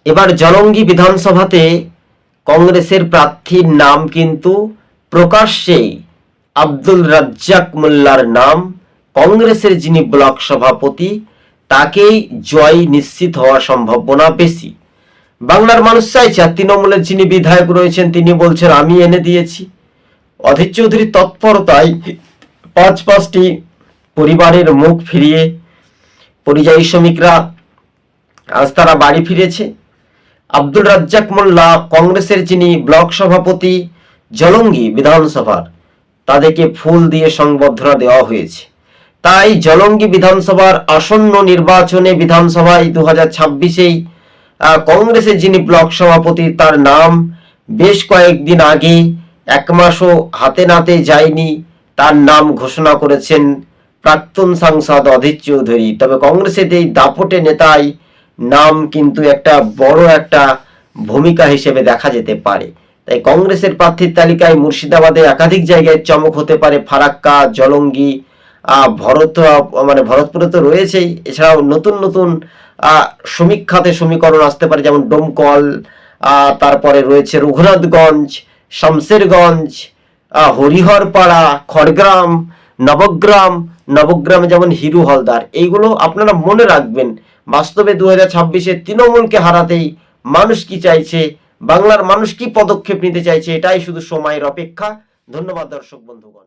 এবার জলঙ্গি বিধানসভাতে কংগ্রেসের প্রার্থীর নাম কিন্তু প্রকাশ্যেই আব্দুল রাজ্জাক মোল্লার নাম, কংগ্রেসের যিনি ব্লক সভাপতি তাকেই জয় নিশ্চিত হওয়ার সম্ভাবনা বেশি। বাংলার মানুষ চাইছে, আর তৃণমূলের যিনি বিধায়ক রয়েছেন তিনি বলছেন আমি এনে দিয়েছি। অধীর চৌধুরীর তৎপরতায় পাঁচটি পরিবারের মুখ ফিরিয়ে পরিযায়ী শ্রমিকরা আজ তারা বাড়ি ফিরেছে। আব্দুল রাজ্জাক মোল্লা কংগ্রেসের যিনি ব্লক সভাপতি জলঙ্গি বিধানসভার, তাদেরকে ফুল দিয়ে সংবর্ধনা দেওয়া হয়েছে। তাই জলঙ্গি বিধানসভার আসন্ন নির্বাচনে বিধানসভায় 2026-এই কংগ্রেসের যিনি ব্লক সভাপতি তার নাম বেশ কয়েকদিন আগে, এক মাসও হাতে নাতে যায়নি, তার নাম ঘোষণা করেছেন প্রাক্তন সাংসদ অধীর চৌধুরী। তবে কংগ্রেসের এই দাপটে নেতাই নাম কিন্তু একটা বড় একটা ভূমিকা হিসেবে দেখা যেতে পারে। তাই কংগ্রেসের প্রার্থীর তালিকায় মুর্শিদাবাদে একাধিক জায়গায় চমক হতে পারে। ফারাক্কা, জলঙ্গি, ভরতপুরে তো রয়েছেই, এছাড়াও নতুন নতুন সমীক্ষাতে সমীকরণ আসতে পারে, যেমন ডোমকল, তারপরে রয়েছে রঘুনাথগঞ্জ, শামশেরগঞ্জ, হরিহরপাড়া, খড়গ্রাম, নবগ্রামে যেমন হিরু হলদার। এইগুলো আপনারা মনে রাখবেন। বাস্তবে 2026-এ তৃণমূলকে হারাতেই মানুষ কি চাইছে, বাংলার মানুষ কি পদক্ষেপ নিতে চাইছে, এটাই শুধু সময়ের অপেক্ষা। ধন্যবাদ দর্শক বন্ধুগণ।